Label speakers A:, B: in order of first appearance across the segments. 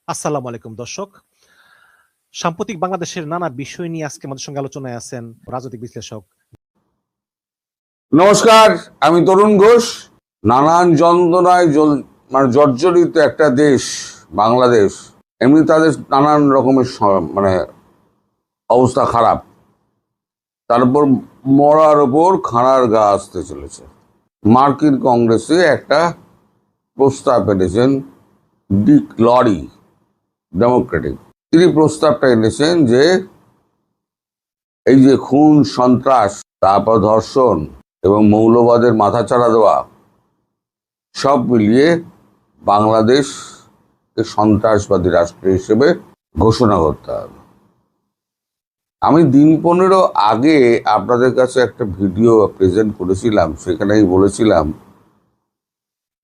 A: আসসালামু আলাইকুম দর্শক। সাম্প্রতিক বাংলাদেশের নানা বিষয় নিয়ে আজকে আমাদের সঙ্গে আলোচনায় আছেন রাজনৈতিক বিশ্লেষক।
B: নমস্কার, আমি তরুণ ঘোষ। নানান যন্ত্রণায় জর্জরিত একটা দেশ বাংলাদেশ। এমনি তাদের নানান রকমের অবস্থা খারাপ, তারপর মরার ওপর খাঁড়ার গা আসতে চলেছে। মার্কিন কংগ্রেসে একটা প্রস্তাব এনেছেন ডিক লরি, ডেমোক্রেটিক। তিনি প্রস্তাবটা এনেছেন যে এই যে খুন, সন্ত্রাস, তারপর ধর্ষণ এবং মৌলবাদের মাথাচাড়া দেওয়া, সব মিলিয়ে বাংলাদেশকে সন্ত্রাসবাদী রাষ্ট্র হিসেবে ঘোষণা করতে হবে। আমি দিন 15 আগে আপনাদের কাছে একটা ভিডিও প্রেজেন্ট করেছিলাম, সেখানেই বলেছিলাম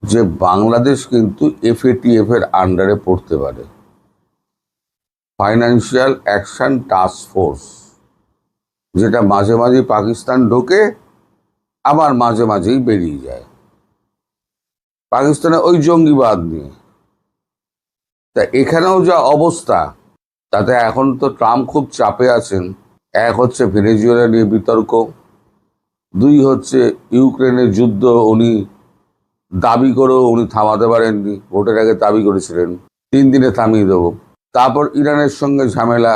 B: যে বাংলাদেশ কিন্তু FATF এর আন্ডারে পড়তে পারে, ফাইন্যান্সিয়াল অ্যাকশন টাস্ক ফোর্স, যেটা মাঝে মাঝে পাকিস্তান ঢোকে, আবার মাঝে মাঝেই বেরিয়ে যায় পাকিস্তানে ওই জঙ্গিবাদ নিয়ে। তা এখানেও যা অবস্থা, তাতে এখন তো ট্রাম্প খুব চাপে আছেন। এক হচ্ছে ভেনেজুয়েলা নিয়ে বিতর্ক, দুই হচ্ছে ইউক্রেনের যুদ্ধ উনি দাবি করেও উনি থামাতে পারেননি, ভোটের আগে দাবি করেছিলেন 3 দিনে থামিয়ে দেবো। তারপর ইরানের সঙ্গে ঝামেলা,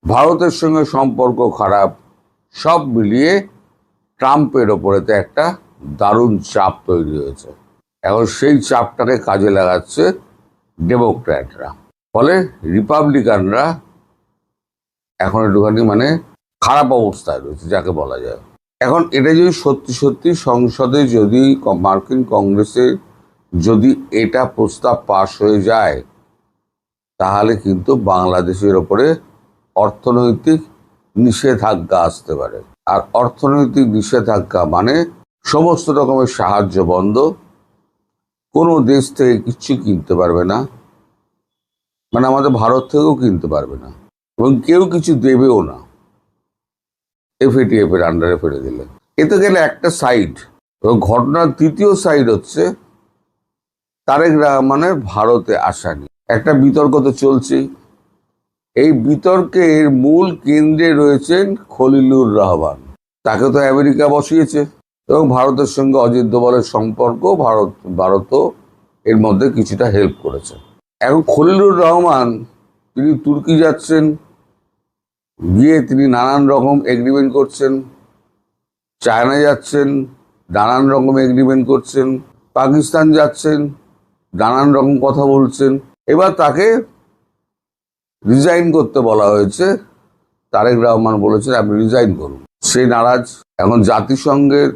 B: ভারতের সঙ্গে সম্পর্ক খারাপ, সব মিলিয়ে ট্রাম্পের ওপরেতে একটা দারুণ চাপ তৈরি হয়েছে। এখন সেই চাপটাকে কাজে লাগাচ্ছে ডেমোক্র্যাটরা, ফলে রিপাবলিকানরা এখন একটুখানি খারাপ অবস্থায় রয়েছে যাকে বলা যায়। এখন এটা যদি সত্যি সত্যি সংসদে যদি মার্কিন কংগ্রেসে যদি এটা প্রস্তাব পাশ হয়ে যায়, তাহলে কিন্তু বাংলাদেশের ওপরে অর্থনৈতিক নিষেধাজ্ঞা আসতে পারে। আর অর্থনৈতিক নিষেধাজ্ঞা মানে সমস্ত রকমের সাহায্য বন্ধ, কোনো দেশ থেকে কিচ্ছু কিনতে পারবে না, আমাদের ভারত থেকেও কিনতে পারবে না, এবং কেউ কিছু দেবেও না FATF এর আন্ডারে ফেলে দিলে। এতে গেলে একটা সাইড, এবং ঘটনার দ্বিতীয় সাইড হচ্ছে তারেক রহমানের ভারতে আসা নিয়ে একটা বিতর্ক তো চলছেই। এই বিতর্কের মূল কেন্দ্রে রয়েছেন খলিলুর রহমান, তাকে তো আমেরিকা বসিয়েছে, এবং ভারতের সঙ্গে অজিত দোভালের সম্পর্ক ভারতও এর মধ্যে কিছুটা হেল্প করেছে। এখন খলিলুর রহমান তিনি তুর্কি যাচ্ছেন, গিয়ে তিনি নানান রকম এগ্রিমেন্ট করছেন, চায়না যাচ্ছেন, নানান রকম এগ্রিমেন্ট করছেন, পাকিস্তান যাচ্ছেন, নানান রকম কথা বলছেন। এবার তাকে রিজাইন করতে বলা হয়েছে। তারেক রহমান বলেছেন আপনি রিজাইন করুন, সে নারাজ। এখন জাতিসংঘের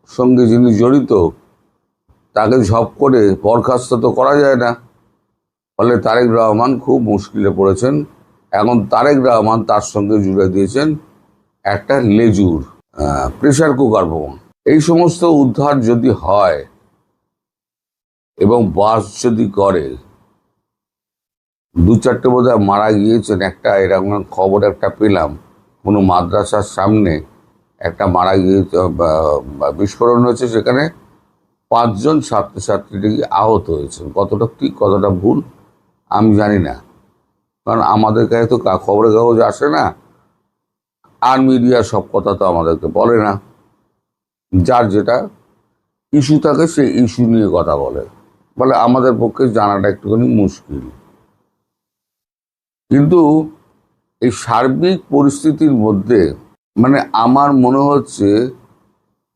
B: সঙ্গে যিনি জড়িত, তাকে ঝপ করে বরখাস্ত তো করা যায় না, ফলে তারেক রহমান খুব মুশকিলে পড়েছেন। এখন তারেক রহমান তার সঙ্গে জুড়ে দিয়েছেন একটা লেজুর প্রেসার কুকার বোমা। এই সমস্ত উদ্ধার যদি হয় এবং বাস যদি করে, 2-4টে বোধহয় মারা গিয়েছেন, একটা এরকম খবর একটা পেলাম, কোনো মাদ্রাসার সামনে একটা মারা গিয়েছে, বিস্ফোরণ হয়েছে, সেখানে 5 জন ছাত্রছাত্রী আহত হয়েছে। কতটা ঠিক কতটা ভুল আমি জানি না, কারণ আমাদের কাছে তো খবরের কাগজ আসে না, আর মিডিয়া সব কথা তো আমাদেরকে বলে না। যার যেটা ইস্যু থাকে সেই ইস্যু নিয়ে কথা বলে, আমাদের পক্ষে জানাটা একটুখানি মুশকিল। কিন্তু এই সার্বিক পরিস্থিতির মধ্যে আমার মনে হচ্ছে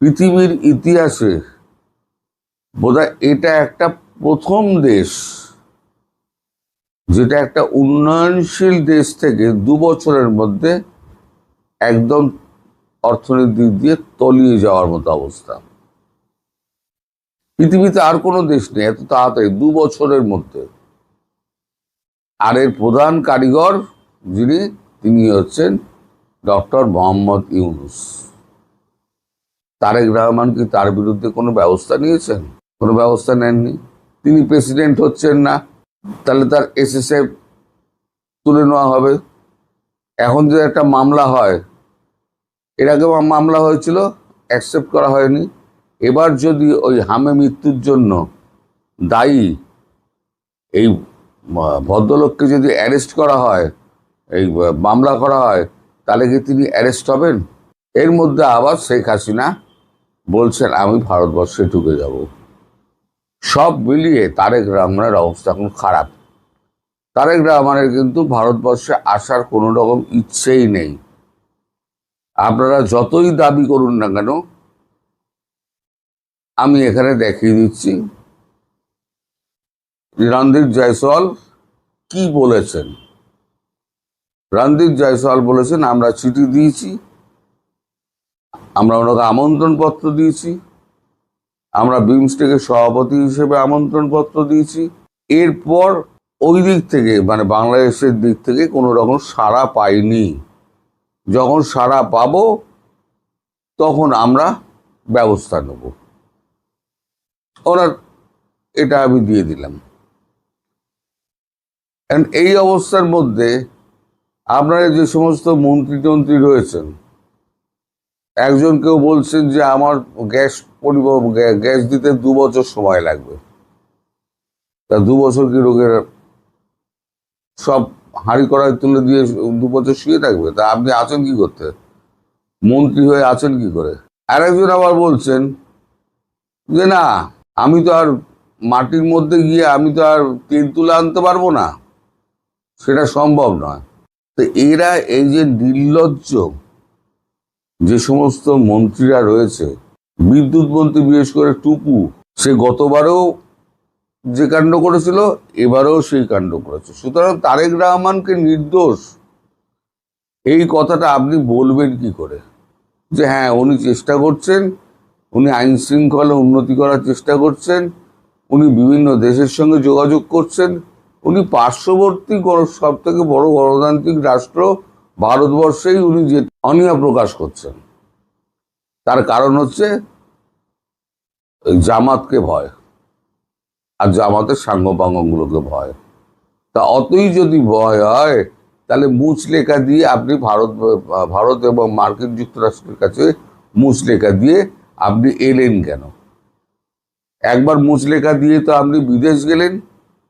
B: পৃথিবীর ইতিহাসে বোধহয় এটা একটা প্রথম দেশ যেটা একটা উন্নয়নশীল দেশ থেকে 2 বছরের মধ্যে একদম অর্থনৈতিক দিক দিয়ে তলিয়ে যাওয়ার মতো অবস্থা। পৃথিবীতে আর কোনো দেশ নেই এত তাড়াতাড়ি 2 বছরের মধ্যে। আর এর প্রধান কারিগর তিনি হচ্ছেন ডক্টর মোহাম্মদ ইউনূস। তারেক রহমান কি তার বিরুদ্ধে কোনো ব্যবস্থা নিয়েছেন? কোনো ব্যবস্থা নেননি। তিনি প্রেসিডেন্ট হচ্ছেন না, তাহলে তার SSF তুলে নেওয়া হবে। এখন যে একটা মামলা হয়, এর আগে মামলা হয়েছিল, অ্যাকসেপ্ট করা হয়নি। এবার যদি ওই হামে মৃত্যুর জন্য দায়ী এই ভদ্রলোককে যদি অ্যারেস্ট করা হয়, এই মামলা করা হয়, তাহলে কি তিনি অ্যারেস্ট হবেন? এর মধ্যে আবার শেখ হাসিনা বলছেন আমি ভারতবর্ষে ঢুকে যাব। সব মিলিয়ে তারেক রহমানের অবস্থা এখন খারাপ। তারেক রহমানের কিন্তু ভারতবর্ষে আসার কোনো রকম ইচ্ছেই নেই। আপনারা যতই দাবি করুন না কেন, আমি এখানে দেখিয়ে দিচ্ছি রণদীপ জয়সওয়াল কি বলেছেন। রণদীপ জয়সওয়াল বলেছেন আমরা চিঠি দিয়েছি, আমরা ওনাকে আমন্ত্রণ পত্র দিয়েছি, আমরা বিমস্টেকের সভাপতি হিসেবে আমন্ত্রণ পত্র দিয়েছি। এরপর ওই দিক থেকে মানে বাংলাদেশের দিক থেকে কোনো রকম সাড়া পাইনি। যখন সাড়া পাবো তখন আমরা ব্যবস্থা নেব। ওনার এটা আমি দিয়ে দিলাম। এই অবস্থার মধ্যে আপনারা যে সমস্ত মন্ত্রী রয়েছেন, একজন কেউ বলছেন যে আমার গ্যাস দিতে 2 বছর সময় লাগবে। তা 2 বছর কি রোগের সব হাঁড়ি কড়াই তুলে দিয়ে 2 বছর শুয়ে থাকবে? তা আপনি আছেন কি করতে? মন্ত্রী হয়ে আছেন কি করে? আর একজন আবার বলছেন যে না, আমি তো আর মাটির মধ্যে গিয়ে আমি তো আর তেল তুলে আনতে পারবো না, সেটা সম্ভব নয়। তো এরা এই যে নির্লজ্জ যে সমস্ত মন্ত্রীরা রয়েছে, বিদ্যুৎ মন্ত্রী বিশেষ করে টুকু, সে গতবারেও যে কাণ্ড করেছিল এবারেও সেই কাণ্ড করেছে। সুতরাং তারেক রহমানকে নির্দোষ এই কথাটা আপনি বলবেন কি করে? যে হ্যাঁ উনি চেষ্টা করছেন, উনি আইন শৃঙ্খলা উন্নতি করার চেষ্টা করছেন, উনি বিভিন্ন দেশের সঙ্গে যোগাযোগ করছেন, উনি পার্শ্ববর্তী সব থেকে বড় গণতান্ত্রিক রাষ্ট্র ভারতবর্ষেই উনি যে অনীহা প্রকাশ করছেন, তার কারণ হচ্ছে জামাতকে ভয় আর জামাতের সাঙ্গপাঙ্গগুলোকে ভয়। তা অতই যদি ভয় হয় তাহলে মুচলেখা দিয়ে আপনি ভারত এবং মার্কিন যুক্তরাষ্ট্রের কাছে মুচলেখা দিয়ে আপনি এলেন কেন? একবার মুচলেখা দিয়ে তো আপনি বিদেশ গেলেন,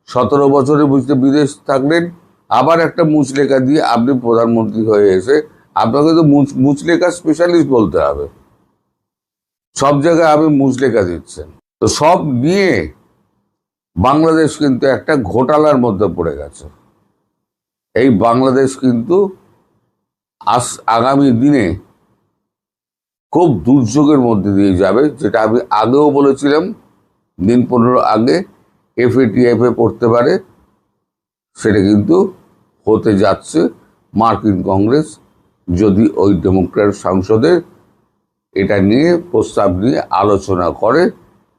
B: 17 বছরে বিদেশ থাকলেন, আবার একটা মুচলেখা দিয়ে আপনি প্রধানমন্ত্রী হয়ে এসে আপনাকে তো মুচলেখা স্পেশালিস্ট বলতে হবে। সব জায়গায় আপনি মুচলেখা দিচ্ছেন। তো সব নিয়ে বাংলাদেশ কিন্তু একটা ঘোটালার মধ্যে পড়ে গেছে। এই বাংলাদেশ কিন্তু আগামী দিনে খুব দুর্যোগের মধ্যে দিয়ে যাবে, যেটা আমি আগেও বলেছিলাম, দিন 15 আগে FATF পড়তে পারে, সেটা কিন্তু হতে যাচ্ছে। মার্কিন কংগ্রেস যদি ওই ডেমোক্র্যাট সাংসদের এটা নিয়ে প্রস্তাব নিয়ে আলোচনা করে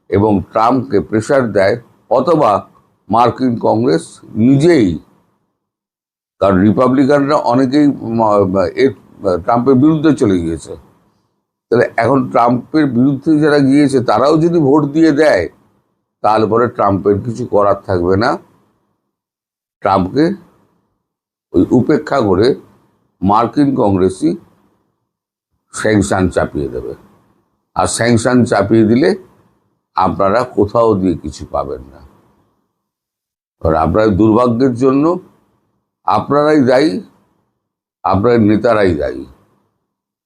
B: এবং ট্রাম্পকে প্রেশার দেয়, অথবা মার্কিন কংগ্রেস নিজেই, কারণ রিপাবলিকানরা অনেকেই ট্রাম্পের বিরুদ্ধে চলে গিয়েছে, তাহলে এখন ট্রাম্পের বিরুদ্ধে যারা গিয়েছে তারাও যদি ভোট দিয়ে দেয় তাহলে পরে ট্রাম্পের কিছু করার থাকবে না। ট্রাম্পকে ওই উপেক্ষা করে মার্কিন কংগ্রেসই স্যাংশন চাপিয়ে দেবে। আর স্যাংশন চাপিয়ে দিলে আপনারা কোথাও দিয়ে কিছু পাবেন না। আর আপনার দুর্ভাগ্যের জন্য আপনারাই দায়ী, আপনার নেতারাই দায়ী।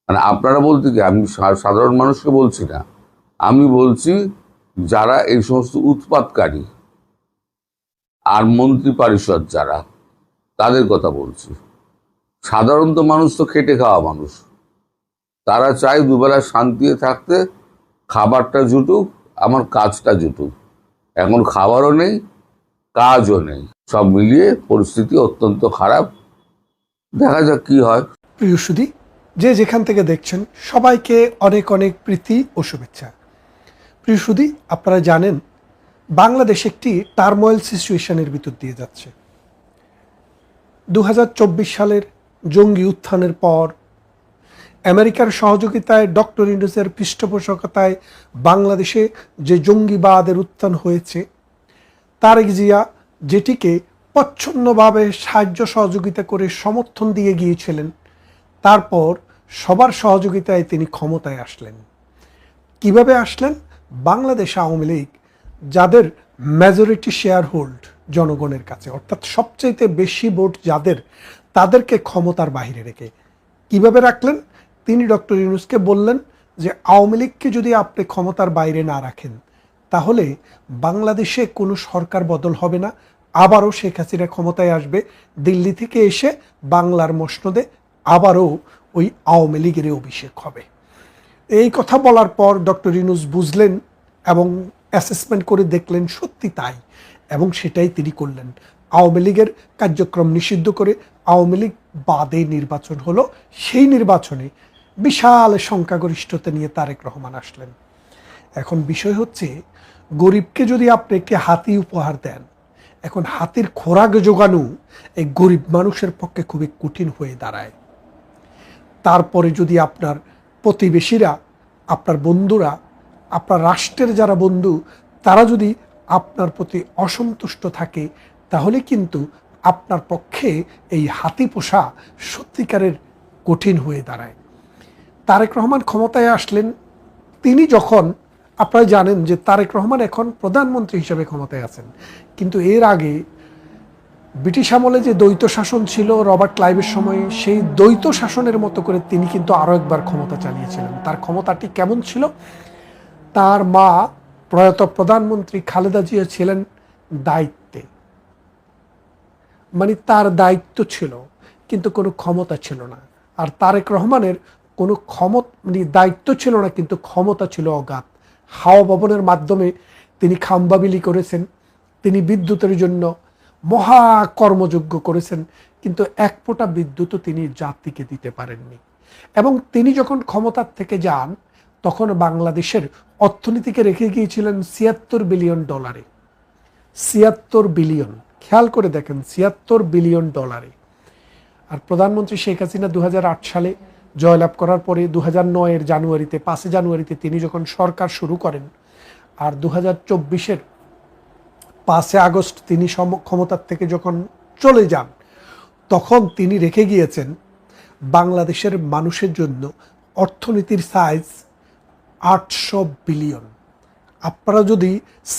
B: মানে আপনারা বলতে কি, আমি সাধারণ মানুষকে বলছি না, আমি বলছি যারা এই সমস্ত উৎপাতকারী আর মন্ত্রী পরিষদ যারা, তাদের কথা বলছি। সাধারণত মানুষ তো খেটে খাওয়া মানুষ, তারা চায় দুবেলা শান্তিতে থাকতে, খাবারটা জুটুক, আমার কাজটা জুটুক। এখন খাবারও নেই, কাজও নেই, সব মিলিয়ে পরিস্থিতি অত্যন্ত খারাপ। দেখা যাক কি হয়।
C: প্রিয় সুধী, যে যেখান থেকে দেখছেন সবাইকে অনেক অনেক প্রীতি ও শুভেচ্ছা। প্রিয় সুধী, আপনারা জানেন বাংলাদেশ একটি টার্মোয়েল সিচুয়েশনের ভিতর দিয়ে যাচ্ছে। 2024 সালের জঙ্গি উত্থানের পর আমেরিকার সহযোগিতায় ডক্টর ইউনূসের পৃষ্ঠপোষকতায় বাংলাদেশে যে জঙ্গিবাদের উত্থান হয়েছে, তারেক জিয়া যেটিকে প্রচ্ছন্নভাবে সাহায্য সহযোগিতা করে সমর্থন দিয়ে গিয়েছিলেন, তারপর সবার সহযোগিতায় তিনি ক্ষমতায় আসলেন। কিভাবে আসলেন? বাংলাদেশ আওয়ামী লীগ, যাদের মেজরিটি শেয়ার হোল্ড জনগণের কাছে, অর্থাৎ সবচাইতে বেশি ভোট যাদের, তাদেরকে ক্ষমতার বাইরে রেখে কিভাবে রাখলেন? তিনি ডক্টর ইউনূসকে বললেন যে আওয়ামী লীগকে যদি আপনি ক্ষমতার বাইরে না রাখেন তাহলে বাংলাদেশে কোনো সরকার বদল হবে না, আবারও শেখ হাসিনা ক্ষমতায় আসবে, দিল্লি থেকে এসে বাংলার মসনদে আবারও ওই আওয়ামী লীগের অভিষেক হবে। এই কথা বলার পর ডক্টর ইউনূস বুঝলেন এবং অ্যাসেসমেন্ট করে দেখলেন সত্যি তাই, এবং সেটাই তিনি করলেন। আওয়ামী লীগের কার্যক্রম নিষিদ্ধ করে আওয়ামী লীগ বাদে নির্বাচন হলো। সেই নির্বাচনে বিশাল সংখ্যাগরিষ্ঠতা নিয়ে তারেক রহমান আসলেন। এখন বিষয় হচ্ছে, গরিবকে যদি আপনি একটি হাতি উপহার দেন, এখন হাতির খোরাক জোগানো এই গরিব মানুষের পক্ষে খুবই কঠিন হয়ে দাঁড়ায়। তারপরে যদি আপনার প্রতিবেশীরা, আপনার বন্ধুরা, আপনার রাষ্ট্রের যারা বন্ধু, তারা যদি আপনার প্রতি অসন্তুষ্ট থাকে, তাহলে কিন্তু আপনার পক্ষে এই হাতি পোষা সত্যিকারের কঠিন হয়ে দাঁড়ায়। তারেক রহমান ক্ষমতায় আসলেন। তিনি যখন, আপনারা জানেন যে তারেক রহমান এখন প্রধানমন্ত্রী হিসেবে ক্ষমতায় আছেন, কিন্তু এর আগে ব্রিটিশ আমলে যে দ্বৈত শাসন ছিল রবার্ট ক্লাইভের সময়, সেই দ্বৈত শাসনের মতো করে তিনি কিন্তু আরও একবার ক্ষমতা চালিয়েছিলেন। তার ক্ষমতাটি কেমন ছিল? তার মা প্রয়াত প্রধানমন্ত্রী খালেদা জিয়া ছিলেন দায়িত্বে, মানে তার দায়িত্ব ছিল কিন্তু কোনো ক্ষমতা ছিল না। আর তারেক রহমানের কোনো মানে দায়িত্ব ছিল না কিন্তু ক্ষমতা ছিল অগাধ। হাওয়া ভবনের মাধ্যমে তিনি খাম্বা বিলি করেছেন, তিনি বিদ্যুতের জন্য মহা কর্মযজ্ঞ করেছেন, কিন্তু এক ফোঁটা বিদ্যুৎও তিনি জাতিকে দিতে পারেননি। এবং তিনি যখন ক্ষমতার থেকে যান তখন বাংলাদেশের অর্থনীতিকে রেখে গিয়েছিলেন $৭৬ বিলিয়ন। ৭৬ বিলিয়ন, খেয়াল করে দেখেন, $৭৬ বিলিয়ন। আর প্রধানমন্ত্রী শেখ হাসিনা 2008 সালে জয়লাভ করার পরে 2009-এর জানুয়ারিতে, 5 জানুয়ারিতে তিনি যখন সরকার শুরু করেন, আর 2024-এর 5 আগস্ট তিনি ক্ষমতার থেকে যখন চলে যান, তখন তিনি রেখে গিয়েছেন বাংলাদেশের মানুষের জন্য অর্থনীতির সাইজ 800 বিলিয়ন। আপনারা যদি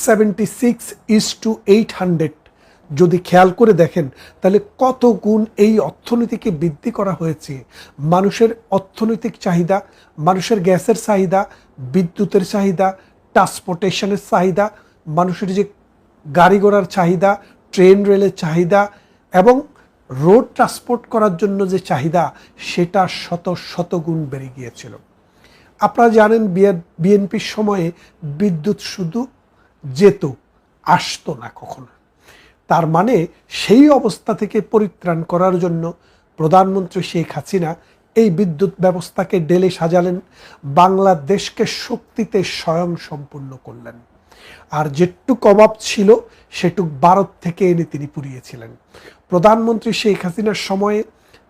C: 76:800 যদি খেয়াল করে দেখেন, তাহলে কত গুণ এই অর্থনীতিকে বৃদ্ধি করা হয়েছে। মানুষের অর্থনৈতিক চাহিদা, মানুষের গ্যাসের চাহিদা, বিদ্যুতের চাহিদা, ট্রান্সপোর্টেশনের চাহিদা, মানুষের যে গাড়ি ঘোড়ার চাহিদা, ট্রেন রেলের চাহিদা এবং রোড ট্রান্সপোর্ট করার জন্য যে চাহিদা, সেটা শত শত গুণ বেড়ে গিয়েছিল। আপনারা জানেন বিএনপির সময়ে বিদ্যুৎ শুধু যেত, আসতো না কখনো। তার মানে সেই অবস্থা থেকে পরিত্রাণ করার জন্য প্রধানমন্ত্রী শেখ হাসিনা এই বিদ্যুৎ ব্যবস্থাকে ঢেলে সাজালেন, বাংলাদেশকে শক্তিতে স্বয়ং সম্পূর্ণ করলেন। আর যেটুক অভাব ছিল সেটুক ভারত থেকে এনে তিনি পুড়িয়েছিলেন। প্রধানমন্ত্রী শেখ হাসিনার সময়ে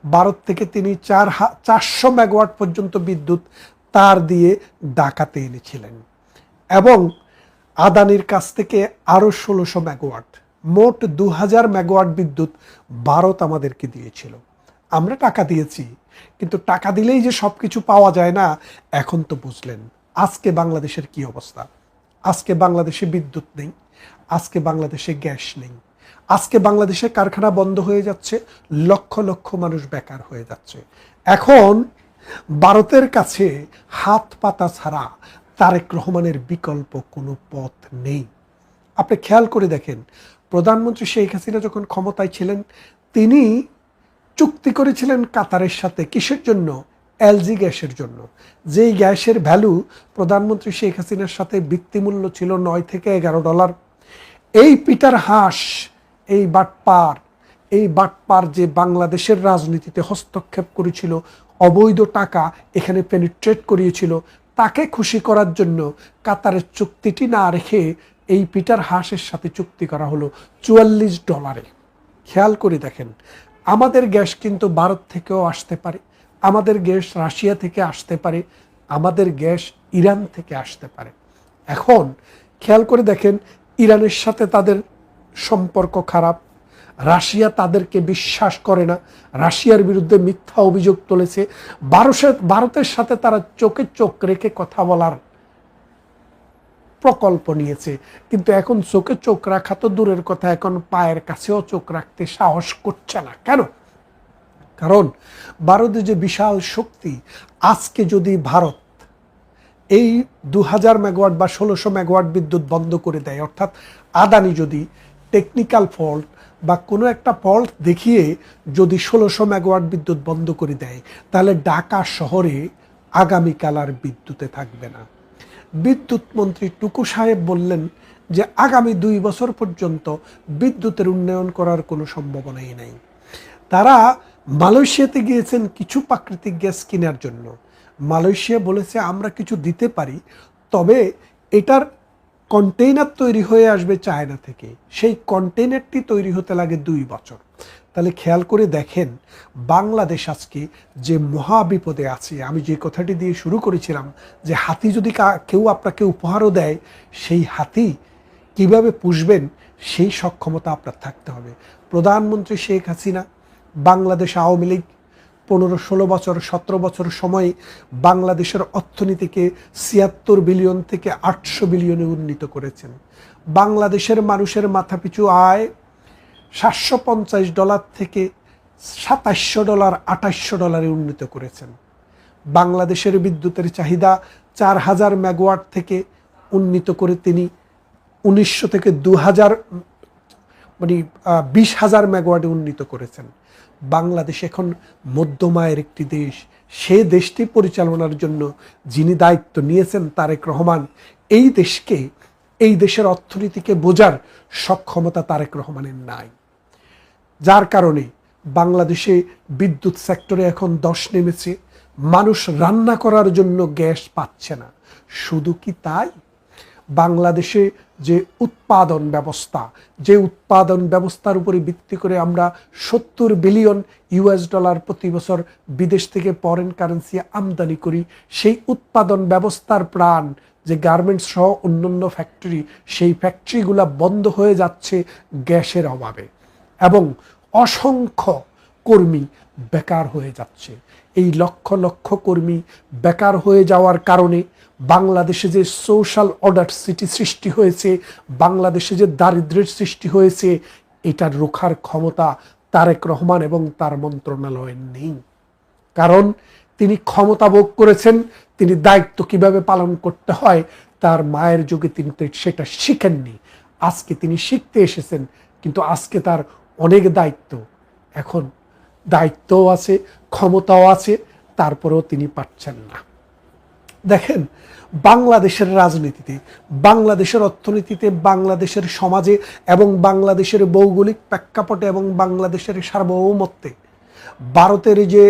C: ভারত থেকে তিনি 400 মেগাওয়াট পর্যন্ত বিদ্যুৎ তার দিয়ে ঢাকাতে এনেছিলেন, এবং আদানির কাছ থেকে আরও 1600 মেগাওয়াট, মোট 2000 মেগাওয়াট বিদ্যুৎ ভারত আমাদেরকে দিয়েছিল। আমরা টাকা দিয়েছি, কিন্তু টাকা দিলেই যে সব কিছু পাওয়া যায় না, এখন তো বুঝলেন। আজকে বাংলাদেশের কি অবস্থা? আজকে বাংলাদেশে বিদ্যুৎ নেই, আজকে বাংলাদেশে গ্যাস নেই, আজকে বাংলাদেশে কারখানা বন্ধ হয়ে যাচ্ছে, লক্ষ লক্ষ মানুষ বেকার হয়ে যাচ্ছে। এখন ভারতের কাছে হাত পাতা ছাড়া তারেক রহমানের বিকল্প কোনো পথ নেই। আপনি খেয়াল করে দেখেন, প্রধানমন্ত্রী শেখ হাসিনা যখন ক্ষমতায় ছিলেন, তিনি চুক্তি করেছিলেন কাতারের সাথে। কিসের জন্য? এলজি গ্যাসের জন্য। যেই গ্যাসের ভ্যালু প্রধানমন্ত্রী শেখ হাসিনার সাথে ভিত্তিমূল্য ছিল $9 থেকে $11। এই পিটার হাস, এই বাটপার যে বাংলাদেশের রাজনীতিতে হস্তক্ষেপ করেছিল, অবৈধ টাকা এখানে পেনিট্রেট করিয়েছিল, তাকে খুশি করার জন্য কাতারের চুক্তিটি না রেখে এই পিটার হাসের সাথে চুক্তি করা হলো $44। খেয়াল করে দেখেন, আমাদের গ্যাস কিন্তু ভারত থেকেও আসতে পারে, আমাদের গ্যাস রাশিয়া থেকে আসতে পারে, আমাদের গ্যাস ইরান থেকে আসতে পারে। এখন খেয়াল করে দেখেন, ইরানের সাথে তাদের সম্পর্ক খারাপ, রাশিয়া তাদেরকে বিশ্বাস করে না, রাশিয়ার বিরুদ্ধে মিথ্যা অভিযোগ তুলেছে, ভারতের সাথে তারা চোখে চোখ রেখে কথা বলার প্রকল্প নিয়েছে, কিন্তু এখন চোখে চোখ রাখা তো দূরের কথা, এখন পায়ের কাছেও চোখ রাখতে সাহস করছে না। কেন? কারণ ভারতের যে বিশাল শক্তি, আজকে যদি ভারত এই 2000 মেগাওয়াট বা 1600 মেগাওয়াট বিদ্যুৎ বন্ধ করে দেয়, অর্থাৎ আদানি যদি টেকনিক্যাল ফল্ট বা কোনো একটা ফল্ট দেখিয়ে যদি 1600 মেগাওয়াট বিদ্যুৎ বন্ধ করে দেয়, তাহলে ঢাকা শহরে আগামীকাল আর বিদ্যুতে থাকবে না। বিদ্যুৎ মন্ত্রী টুকু সাহেব বললেন যে আগামী 2 বছর পর্যন্ত বিদ্যুতের উন্নয়ন করার কোনো সম্ভাবনাই নেই। তারা মালয়েশিয়াতে গিয়েছেন কিছু প্রাকৃতিক গ্যাস কেনার জন্য। মালয়েশিয়া বলেছে আমরা কিছু দিতে পারি, তবে এটার কন্টেইনার তৈরি হয়ে আসবে চায়না থেকে, সেই কন্টেইনারটি তৈরি হতে লাগে 2 বছর। তাহলে খেয়াল করে দেখেন বাংলাদেশ আজকে যে মহা বিপদে আছে। আমি যে কথাটি দিয়ে শুরু করেছিলাম যে হাতি যদি কেউ আপনাকে উপহারও দেয়, সেই হাতি কিভাবে পুষবেন সেই সক্ষমতা আপনার থাকতে হবে। প্রধানমন্ত্রী শেখ হাসিনা বাংলাদেশ আওয়ামী লীগ 15-16 বছর 17 বছর সময়ে বাংলাদেশের অর্থনীতিকে 76 বিলিয়ন থেকে 800 বিলিয়নে উন্নীত করেছেন। বাংলাদেশের মানুষের মাথাপিছু আয় $750 থেকে $2700 $2800 উন্নীত করেছেন। বাংলাদেশের বিদ্যুতের চাহিদা 4000 মেগাওয়াট থেকে উন্নীত করে তিনি 1900 থেকে 2000 20,000 মেগাওয়াটে উন্নীত করেছেন। বাংলাদেশ এখন মধ্যম আয়ের একটি দেশ। সে দেশটি পরিচালনার জন্য যিনি দায়িত্ব নিয়েছেন তারেক রহমান, এই দেশের অর্থনীতিকে বোঝার সক্ষমতা তারেক রহমানের নাই। যার কারণে বাংলাদেশে বিদ্যুৎ সেক্টরে এখন ধস নেমেছে। মানুষ রান্না করার জন্য গ্যাস পাচ্ছে না। শুধু কি তাই, বাংলাদেশে যে উৎপাদন ব্যবস্থার উপরে ভিত্তি করে আমরা $70 বিলিয়ন প্রতি বছর বিদেশ থেকে ফরেন কারেন্সি আমদানি করি, সেই উৎপাদন ব্যবস্থার প্রাণ যে গার্মেন্টস সহ অন্যান্য ফ্যাক্টরি, সেই ফ্যাক্টরিগুলো বন্ধ হয়ে যাচ্ছে গ্যাসের অভাবে, এবং অসংখ্য কর্মী বেকার হয়ে যাচ্ছে। এই লক্ষ লক্ষ কর্মী বেকার হয়ে যাওয়ার কারণে বাংলাদেশে যে সোশ্যাল অডাসিটি সৃষ্টি হয়েছে, বাংলাদেশে যে দারিদ্র্যের সৃষ্টি হয়েছে, এটার রোখার ক্ষমতা তারেক রহমান এবং তার মন্ত্রণালয়ের নেই। কারণ তিনি ক্ষমতা ভোগ করেছেন, তিনি দায়িত্ব কিভাবে পালন করতে হয় তার মায়ের যুগে তিনি সেটা শিখেননি। আজকে তিনি শিখতে এসেছেন, কিন্তু আজকে তার অনেক দায়িত্ব, এখন দায়িত্বও আছে, ক্ষমতাও আছে, তারপরেও তিনি পাচ্ছেন না। দেখেন বাংলাদেশের রাজনীতিতে, বাংলাদেশের অর্থনীতিতে, বাংলাদেশের সমাজে এবং বাংলাদেশের ভৌগোলিক প্রেক্ষাপটে এবং বাংলাদেশের সার্বভৌমত্বে ভারতের যে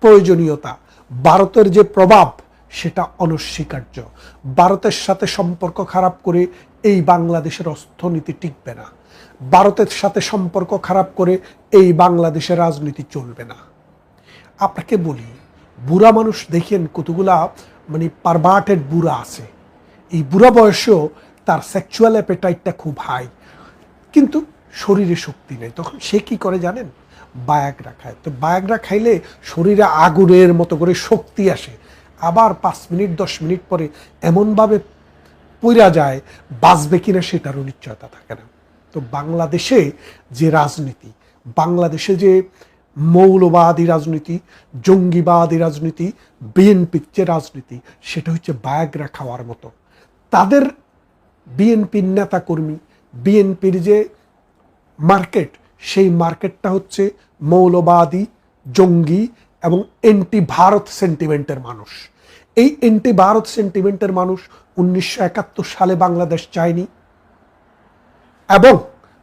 C: প্রয়োজনীয়তা, ভারতের যে প্রভাব, সেটা অনস্বীকার্য। ভারতের সাথে সম্পর্ক খারাপ করে এই বাংলাদেশের অর্থনীতি টিকবে না। ভারতের সাথে সম্পর্ক খারাপ করে এই বাংলাদেশের রাজনীতি চলবে না। আপনাকে বলি, বুড়া মানুষ দেখেন কতগুলা পারভার্টেড বুড়া আছে। এই বুড়া বয়সেও তার সেক্সুয়াল অ্যাপেটাইটটা খুব হাই, কিন্তু শরীরে শক্তি নেই। তখন সে কি করে জানেন? বায়াগ্রা খায়। তো বায়াগ্রা খাইলে শরীরে আগুনের মতো করে শক্তি আসে, আবার 5 মিনিট 10 মিনিট পরে এমনভাবে পইরা যায়, বাঁচবে কিনা সেটারও নিশ্চয়তা থাকে না। তো বাংলাদেশে যে রাজনীতি, বাংলাদেশে যে মৌলবাদী রাজনীতি, জঙ্গিবাদী রাজনীতি, বিএনপির যে রাজনীতি, সেটা হচ্ছে বায়াগ্রা খাওয়ার মতো। তাদের বিএনপির নেতাকর্মী, বিএনপির যে মার্কেট, সেই মার্কেটটা হচ্ছে মৌলবাদী, জঙ্গি এবং এন্টি ভারত সেন্টিমেন্টের মানুষ। এই এন্টি ভারত সেন্টিমেন্টের মানুষ 1971 সালে বাংলাদেশ চায়নি, এবং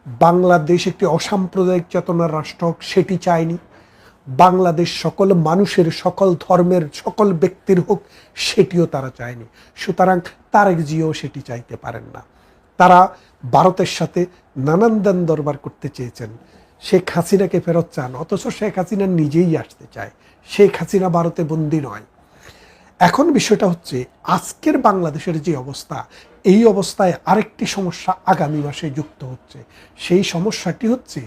C: বাংলাদেশ একটি অসাম্প্রদায়িক চেতনার রাষ্ট্র হোক সেটি চায়নি। বাংলাদেশ সকল মানুষের, সকল ধর্মের, সকল ব্যক্তির হোক সেটিও তারা চায়নি। সুতরাং তারেক জিও সেটি চাইতে পারেন না। তারা ভারতের সাথে নানান দান দরবার করতে চেয়েছেন, শেখ হাসিনাকে ফেরত চান, অথচ শেখ হাসিনা নিজেই আসতে চায়। শেখ হাসিনা ভারতে বন্দী নয়। এখন বিষয়টা হচ্ছে আজকের বাংলাদেশের যে অবস্থা, এই অবস্থায় আরেকটি সমস্যা আগামী মাসে যুক্ত হচ্ছে। সেই সমস্যাটি হচ্ছে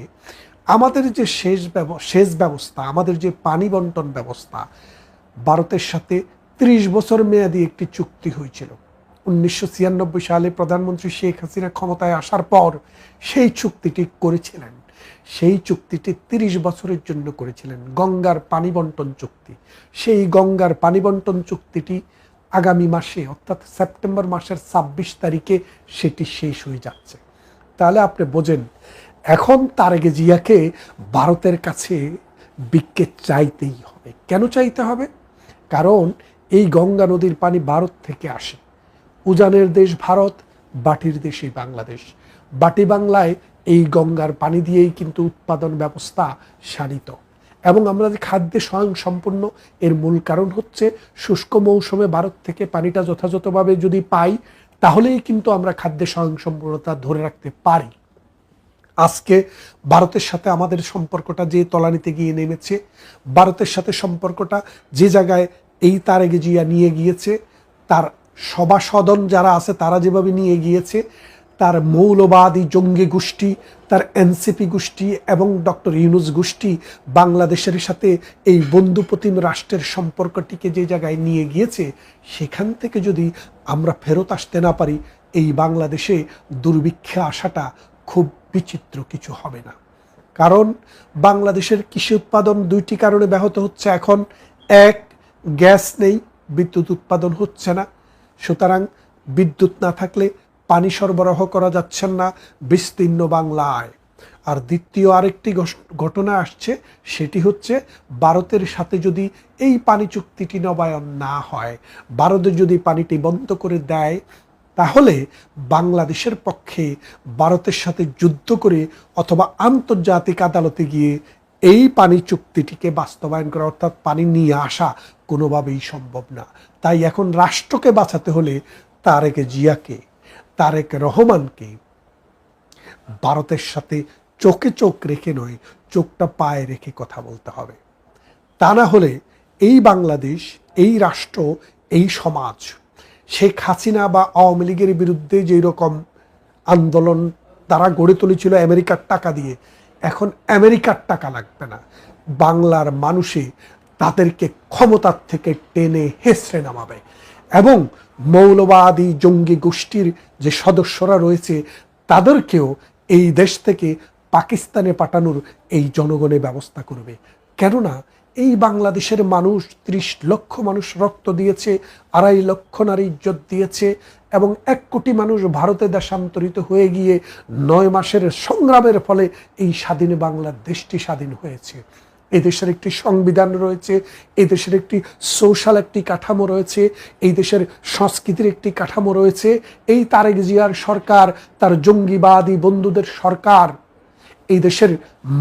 C: আমাদের যে সেচ ব্যবস্থা, আমাদের যে পানি বন্টন ব্যবস্থা, ভারতের সাথে 30 বছর মেয়াদী একটি চুক্তি হয়েছিল 1996 সালে প্রধানমন্ত্রী শেখ হাসিনা ক্ষমতায় আসার পর সেই চুক্তিটি করেছিলেন। সেই চুক্তিটি 30 বছরের জন্য করেছিলেন, গঙ্গার পানি বন্টন চুক্তি। সেই গঙ্গার পানি বন্টন চুক্তিটি আগামী মাসে অর্থাৎ সেপ্টেম্বর মাসের 26 তারিখে সেটি শেষ হয়ে যাচ্ছে। তাহলে আপনি বোঝেন এখন তারেক জিয়াকে ভারতের কাছে ভিক্ষে চাইতেই হবে। কেন চাইতে হবে? কারণ এই গঙ্গা নদীর পানি ভারত থেকে আসে। উজানের দেশ ভারত, বাটির দেশে বাংলাদেশ। বাটি বাংলায় এই গঙ্গার পানি দিয়েই কিন্তু উৎপাদন ব্যবস্থা শানিত। এবং আমরা যে খাদ্যে স্বয়ংসম্পূর্ণ, এর মূল কারণ হচ্ছে শুষ্ক মৌসুমে ভারত থেকে পানিটা যথাযথভাবে যদি পাই তাহলেই কিন্তু আমরা খাদ্যে স্বয়ংসম্পূর্ণতা ধরে রাখতে পারি। আজকে ভারতের সাথে আমাদের সম্পর্কটা যে তলানিতে গিয়ে নেমেছে, ভারতের সাথে সম্পর্কটা যে জায়গায় এই তারেক জিয়া নিয়ে গিয়েছে, তার সভাসদন যারা আছে তারা যেভাবে নিয়ে গিয়েছে, তার মৌলবাদী জঙ্গি গোষ্ঠী, তার এনসিপি গোষ্ঠী এবং ডক্টর ইউনূস গোষ্ঠী বাংলাদেশের সাথে এই বন্ধুপ্রতিম রাষ্ট্রের সম্পর্কটিকে যে জায়গায় নিয়ে গিয়েছে, সেখান থেকে যদি আমরা ফেরত আসতে না পারি, এই বাংলাদেশে দুর্ভিক্ষে আসাটা খুব বিচিত্র কিছু হবে না। কারণ বাংলাদেশের কৃষি উৎপাদন দুইটি কারণে ব্যাহত হচ্ছে এখন। এক, গ্যাস নেই, বিদ্যুৎ উৎপাদন হচ্ছে না, সুতরাং বিদ্যুৎ না থাকলে পানি সরবরাহ করা যাচ্ছে না বিস্তীর্ণ বাংলায়। আর দ্বিতীয় আরেকটি ঘটনা আসছে, সেটি হচ্ছে ভারতের সাথে যদি এই পানি চুক্তিটি নবায়ন না হয়, ভারতে যদি পানিটি বন্ধ করে দেয়, তাহলে বাংলাদেশের পক্ষে ভারতের সাথে যুদ্ধ করে অথবা আন্তর্জাতিক আদালতে গিয়ে এই পানি চুক্তিটিকে বাস্তবায়ন করা অর্থাৎ পানি নিয়ে আসা কোনোভাবেই সম্ভব না। তাই এখন রাষ্ট্রকে বাঁচাতে হলে তারেক জিয়াকে, তারেক রহমানকে ভারতের সাথে চোখে চোখ রেখে নয়, চোখটা পায়ে রেখে কথা বলতে হবে। তা না হলে এই বাংলাদেশ, এই রাষ্ট্র, এই সমাজ শেখ হাসিনা বা আওয়ামী লীগের বিরুদ্ধে যেই রকম আন্দোলন তারা গড়ে তুলেছিল আমেরিকার টাকা দিয়ে, এখন আমেরিকার টাকা লাগবে না। বাংলার মানুষে তাদেরকে ক্ষমতার থেকে টেনে হেসড়ে নামাবে এবং মৌলবাদী জঙ্গি গোষ্ঠীর যে সদস্যরা রয়েছে তাদেরকেও এই দেশ থেকে পাকিস্তানে পাঠানোর এই জনগণের ব্যবস্থা করবে। কেননা এই বাংলাদেশের মানুষ 30 লক্ষ মানুষ রক্ত দিয়েছে, 2.5 লক্ষ নারী ইজ্জত দিয়েছে এবং 1 কোটি মানুষ ভারতে দেশান্তরিত হয়ে গিয়ে 9 মাসের সংগ্রামের ফলে এই স্বাধীন বাংলাদেশটি স্বাধীন হয়েছে। এই দেশের একটি সংবিধান রয়েছে, এই দেশের একটি সোশ্যাল একটি কাঠামো রয়েছে, এই দেশের সংস্কৃতির একটি কাঠামো রয়েছে। এই তারেক জিয়ার সরকার, তার জঙ্গিবাদী বন্ধুদের সরকার এই দেশের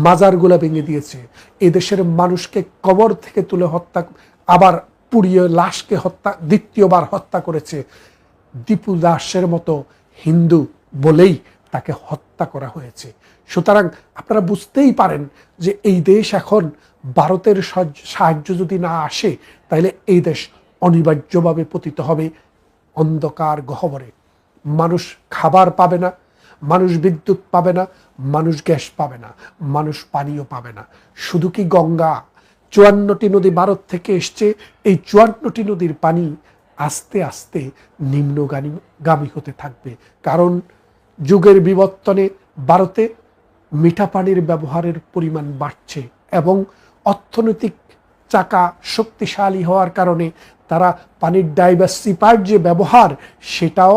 C: মাজারগুলা ভেঙে দিয়েছে, এই দেশের মানুষকে কবর থেকে তুলে হত্যা, আবার পুড়িয়ে লাশকে হত্যা, দ্বিতীয়বার হত্যা করেছে। দীপু দাসের মতো হিন্দু বলেই তাকে হত্যা করা হয়েছে। সুতরাং আপনারা বুঝতেই পারেন যে এই দেশ এখন ভারতের সাহায্য যদি না আসে, তাহলে এই দেশ অনিবার্যভাবে পতিত হবে অন্ধকার গহ্বরে। মানুষ খাবার পাবে না, মানুষ বিদ্যুৎ পাবে না, মানুষ গ্যাস পাবে না, মানুষ পানীয় পাবে না। শুধু কি গঙ্গা, 54টি নদী ভারত থেকে এসছে, এই 54টি নদীর পানি আস্তে আস্তে নিম্নগামী হতে থাকবে। কারণ যুগের বিবর্তনে ভারতে মিঠা পানির ব্যবহারের পরিমাণ বাড়ছে এবং অর্থনৈতিক চাকা শক্তিশালী হওয়ার কারণে তারা পানির ডাইভার্সিফাইড যে ব্যবহার, সেটাও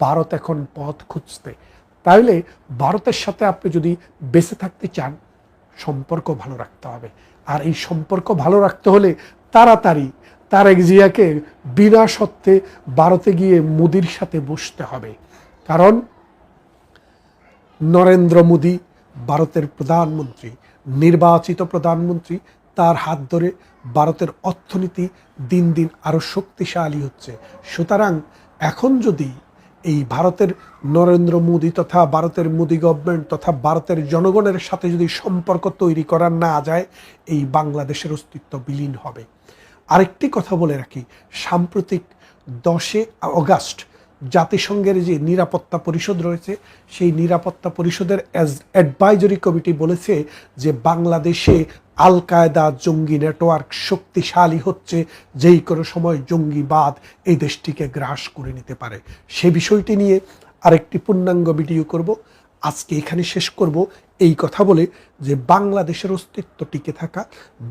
C: ভারত এখন পথ খুঁজতে। তাইলে ভারতের সাথে আপনি যদি বেঁচে থাকতে চান, সম্পর্ক ভালো রাখতে হবে। আর এই সম্পর্ক ভালো রাখতে হলে তাড়াতাড়ি তারেক জিয়াকে বিনা সত্ত্বে ভারতে গিয়ে মোদির সাথে বসতে হবে। কারণ নরেন্দ্র মোদি ভারতের প্রধানমন্ত্রী, নির্বাচিত প্রধানমন্ত্রী, তার হাত ধরে ভারতের অর্থনীতি দিন দিন আরো শক্তিশালী হচ্ছে। সুতরাং এখন যদি এই ভারতের নরেন্দ্র মোদি তথা ভারতের মোদি গভর্নমেন্ট তথা ভারতের জনগণের সাথে যদি সম্পর্ক তৈরি করা না যায়, এই বাংলাদেশের অস্তিত্ব বিলীন হবে। আরেকটি কথা বলে রাখি, সাম্প্রতিক 10 আগস্ট জাতিসংঘের যে নিরাপত্তা পরিষদ রয়েছে, সেই নিরাপত্তা পরিষদের অ্যাডভাইজরি কমিটি বলেছে যে বাংলাদেশে আল কায়দা জঙ্গি নেটওয়ার্ক শক্তিশালী হচ্ছে, যেই কোনো সময় জঙ্গিবাদ এই দেশটিকে গ্রাস করে নিতে পারে। সে বিষয়টি নিয়ে আরেকটি পূর্ণাঙ্গ ভিডিও করব। আজকে এখানে শেষ করব এই কথা বলে যে বাংলাদেশের অস্তিত্ব টিকে থাকা,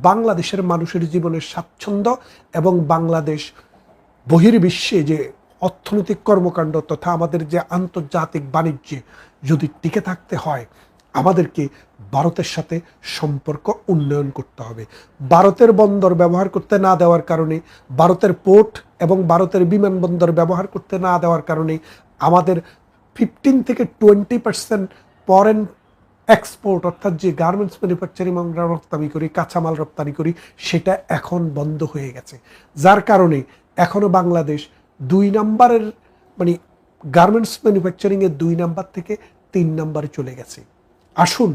C: বাংলাদেশের মানুষের জীবনের স্বাচ্ছন্দ্য এবং বাংলাদেশ বহির্বিশ্বে যে অর্থনৈতিক কর্মকাণ্ড তথা আমাদের যে আন্তর্জাতিক বাণিজ্যে যদি টিকে থাকতে হয়, আমাদেরকে ভারতের সাথে সম্পর্ক উন্নয়ন করতে হবে। ভারতের বন্দর ব্যবহার করতে না দেওয়ার কারণে, ভারতের পোর্ট এবং ভারতের বিমানবন্দর ব্যবহার করতে না দেওয়ার কারণে আমাদের 15 থেকে 20% ফরেন এক্সপোর্ট অর্থাৎ যে গার্মেন্টস ম্যানুফ্যাকচারিং আমরা রপ্তানি করি, কাঁচামাল রপ্তানি করি, সেটা এখন বন্ধ হয়ে গেছে। যার কারণে এখনও বাংলাদেশ 2 নম্বরের মানে গার্মেন্টস ম্যানুফ্যাকচারিংয়ের 2 নাম্বার থেকে 3 নম্বরে চলে গেছে। আসুন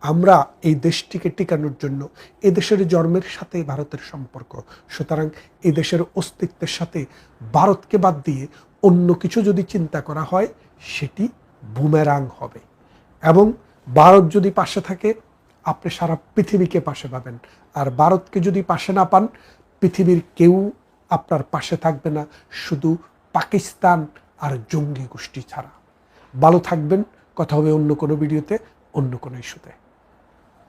C: আমরা এই দেশটিকে টিকানোর জন্য, এই দেশের জন্মের সাথে ভারতের সম্পর্ক, সুতরাং এই দেশের অস্তিত্বের সাথে ভারতকে বাদ দিয়ে অন্য কিছু যদি চিন্তা করা হয় সেটি বুমেরাং হবে। এবং ভারত যদি পাশে থাকে, আপনি সারা পৃথিবীকে পাশে পাবেন। আর ভারতকে যদি পাশে না পান, পৃথিবীর কেউ আপনার পাশে থাকবে না, শুধু পাকিস্তান আর জঙ্গি গোষ্ঠী ছাড়া। ভালো থাকবেন, কথা হবে অন্য কোনো ভিডিওতে, অন্য কোনো ইস্যুতে।